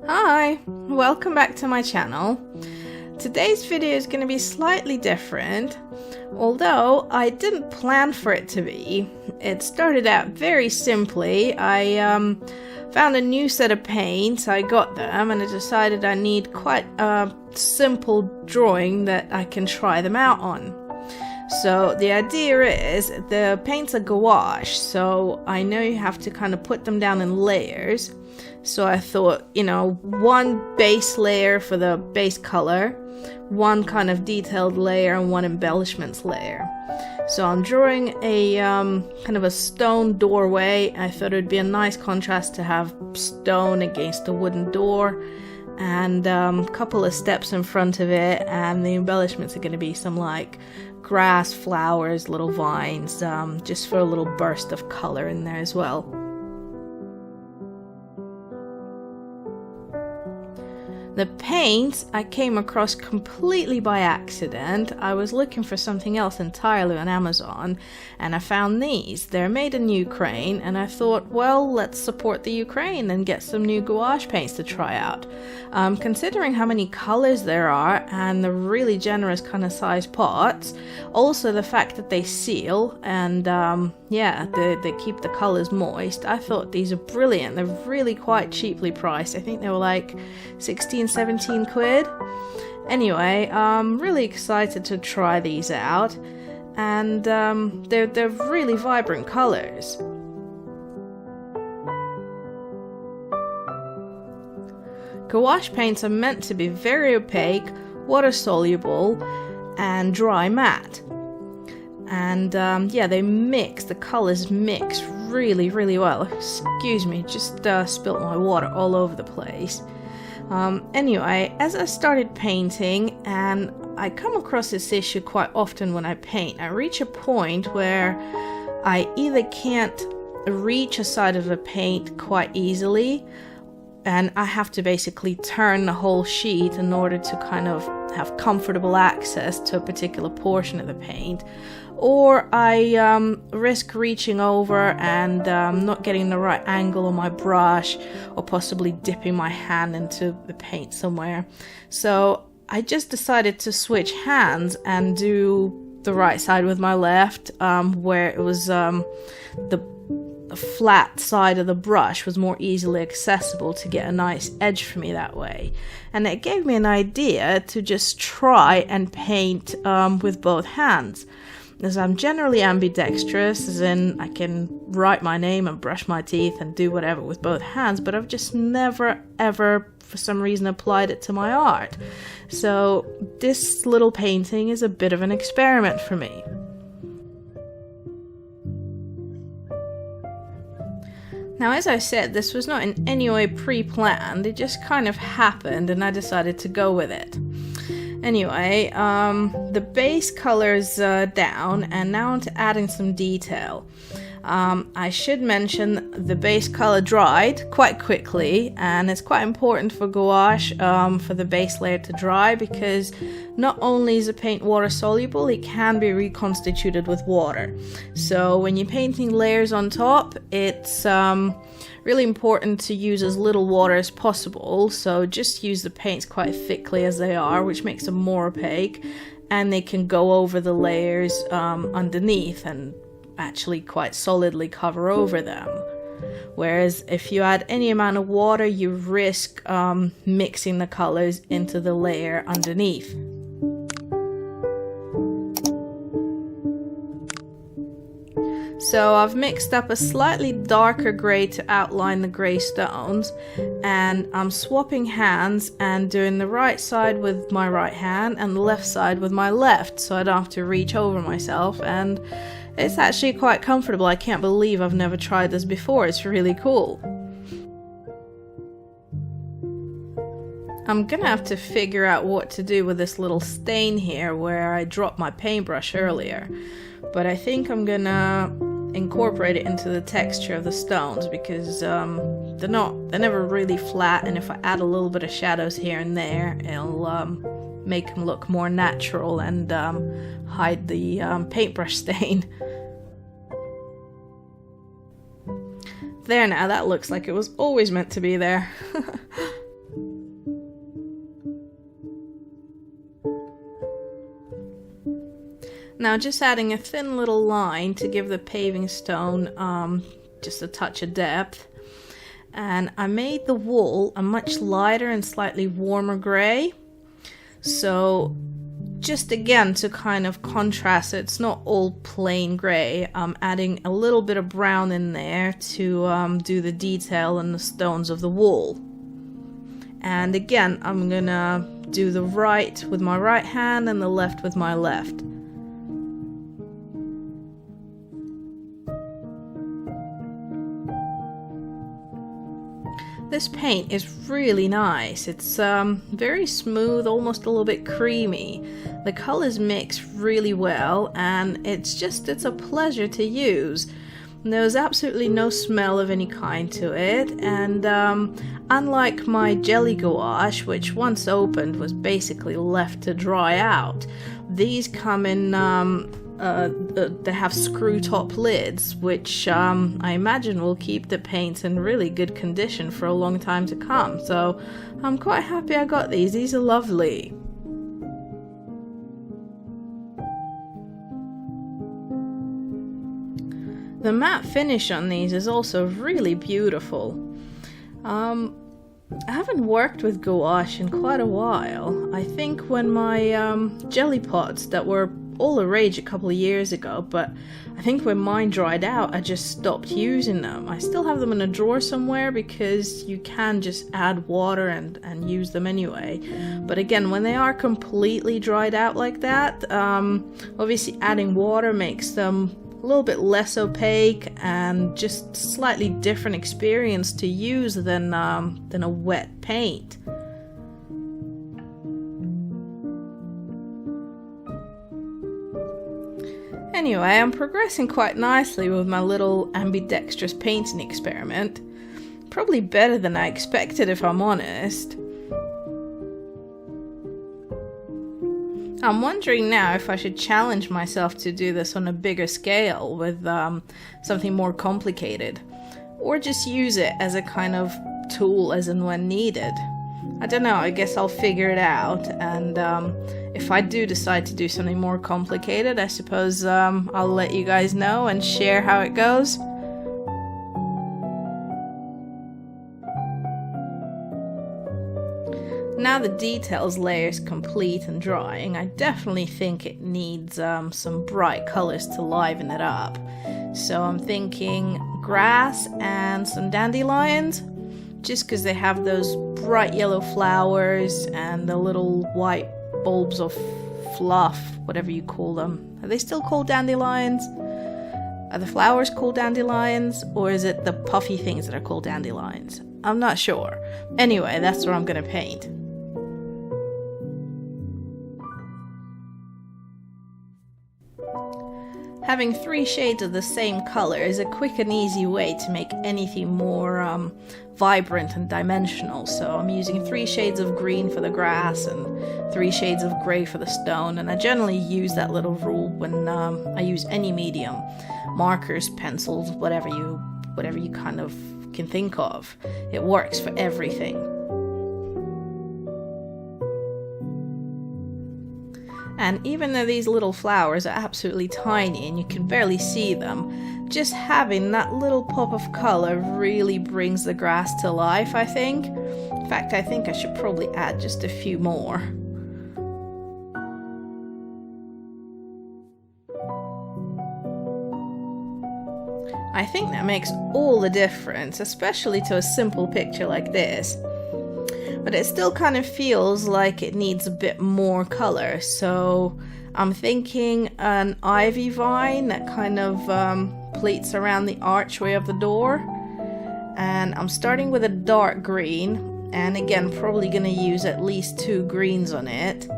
Hi, welcome back to my channel. Today's video is going to be slightly different, although I didn't plan for it to be. It started out very simply. I found a new set of paints, I got them, and I decided I need quite a simple drawing that I can try them out on. So the idea is, the paints are gouache, so I know you have to kind of put them down in layers. So I thought, one base layer for the base color, one kind of detailed layer, and one embellishments layer. So I'm drawing a kind of a stone doorway. I thought it would be a nice contrast to have stone against a wooden door, and a couple of steps in front of it, and the embellishments are going to be some like grass, flowers, little vines, just for a little burst of color in there as well. The paints I came across completely by accident. I was looking for something else entirely on Amazon, and I found these. They're made in Ukraine, and I thought, well, let's support the Ukraine and get some new gouache paints to try out. Considering how many colors there are and the really generous kind of size pots, also the fact that they seal and they keep the colors moist, I thought these are brilliant. They're really quite cheaply priced. I think they were like 17 quid. Anyway, I'm really excited to try these out, and they're really vibrant colors. Gouache paints are meant to be very opaque, water soluble, and dry matte. And they mix, the colors mix really well. Excuse me, just spilt my water all over the place. Anyway, as I started painting, and I come across this issue quite often when I paint, I reach a point where I either can't reach a side of a paint quite easily, and I have to basically turn the whole sheet in order to kind of have comfortable access to a particular portion of the paint, or I risk reaching over and not getting the right angle on my brush, or possibly dipping my hand into the paint somewhere. So I just decided to switch hands and do the right side with my left, where it was the flat side of the brush was more easily accessible to get a nice edge for me that way. And it gave me an idea to just try and paint with both hands, as I'm generally ambidextrous, as in I can write my name and brush my teeth and do whatever with both hands, but I've just never ever for some reason applied it to my art. So this little painting is a bit of an experiment for me. Now, as I said, this was not in any way pre-planned, it just kind of happened and I decided to go with it. Anyway, the base color's down, and now onto adding some detail. I should mention the base color dried quite quickly, and it's quite important for gouache for the base layer to dry, because not only is the paint water soluble, it can be reconstituted with water. So when you're painting layers on top, it's really important to use as little water as possible. So just use the paints quite thickly as they are, which makes them more opaque, and they can go over the layers underneath and actually quite solidly cover over them. Whereas if you add any amount of water, you risk mixing the colors into the layer underneath. So I've mixed up a slightly darker grey to outline the grey stones, and I'm swapping hands and doing the right side with my right hand and the left side with my left, so I don't have to reach over myself, and it's actually quite comfortable. I can't believe I've never tried this before. It's really cool. I'm gonna have to figure out what to do with this little stain here where I dropped my paintbrush earlier, but I think I'm gonna incorporate it into the texture of the stones, because they're never really flat, and if I add a little bit of shadows here and there, it'll make them look more natural and hide the paintbrush stain. There now, that looks like it was always meant to be there. Now just adding a thin little line to give the paving stone just a touch of depth. And I made the wool a much lighter and slightly warmer grey. So just again to kind of contrast it, it's not all plain grey. I'm adding a little bit of brown in there to do the detail and the stones of the wool. And again, I'm gonna do the right with my right hand and the left with my left. This paint is really nice. It's very smooth, almost a little bit creamy. The colors mix really well, and it's a pleasure to use. There's absolutely no smell of any kind to it, and unlike my jelly gouache, which once opened was basically left to dry out, these come in they have screw top lids, which I imagine will keep the paints in really good condition for a long time to come. So I'm quite happy I got these. These are lovely. The matte finish on these is also really beautiful. I haven't worked with gouache in quite a while. I think when my jelly pots that were all the rage a couple of years ago, but I think when mine dried out I just stopped using them. I still have them in a drawer somewhere because you can just add water and use them anyway. But again, when they are completely dried out like that, obviously adding water makes them a little bit less opaque and just slightly different experience to use than a wet paint. Anyway, I'm progressing quite nicely with my little ambidextrous painting experiment. Probably better than I expected, if I'm honest. I'm wondering now if I should challenge myself to do this on a bigger scale with something more complicated, or just use it as a kind of tool as and when needed. I don't know, I guess I'll figure it out, and if I do decide to do something more complicated, I suppose I'll let you guys know and share how it goes. Now the details layer is complete and drying, I definitely think it needs some bright colors to liven it up. So I'm thinking grass and some dandelions, just because they have those bright yellow flowers and the little white bulbs of fluff, whatever you call them. Are they still called dandelions? Are the flowers called dandelions, or is it the puffy things that are called dandelions? I'm not sure. Anyway, that's what I'm gonna paint. Having 3 shades of the same color is a quick and easy way to make anything more vibrant and dimensional. So I'm using 3 shades of green for the grass and 3 shades of grey for the stone, and I generally use that little rule when I use any medium, markers, pencils, whatever you kind of can think of. It works for everything. And even though these little flowers are absolutely tiny and you can barely see them, just having that little pop of color really brings the grass to life, I think. In fact, I think I should probably add just a few more. I think that makes all the difference, especially to a simple picture like this. But it still kind of feels like it needs a bit more color, so I'm thinking an ivy vine that kind of pleats around the archway of the door. And I'm starting with a dark green, and again probably going to use at least 2 greens on it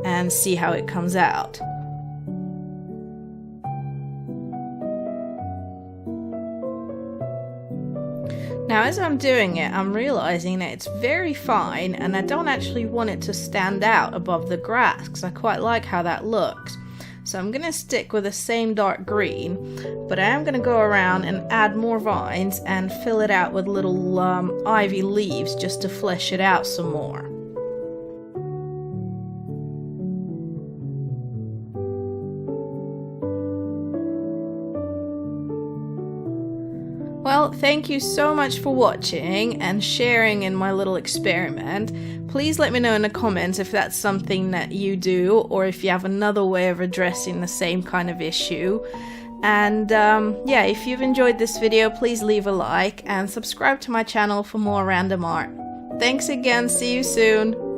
and see how it comes out. Now as I'm doing it, I'm realizing that it's very fine and I don't actually want it to stand out above the grass because I quite like how that looks. So I'm going to stick with the same dark green, but I am going to go around and add more vines and fill it out with little ivy leaves just to flesh it out some more. Well, thank you so much for watching and sharing in my little experiment. Please let me know in the comments if that's something that you do, or if you have another way of addressing the same kind of issue. And yeah, if you've enjoyed this video, please leave a like and subscribe to my channel for more random art. Thanks again, see you soon!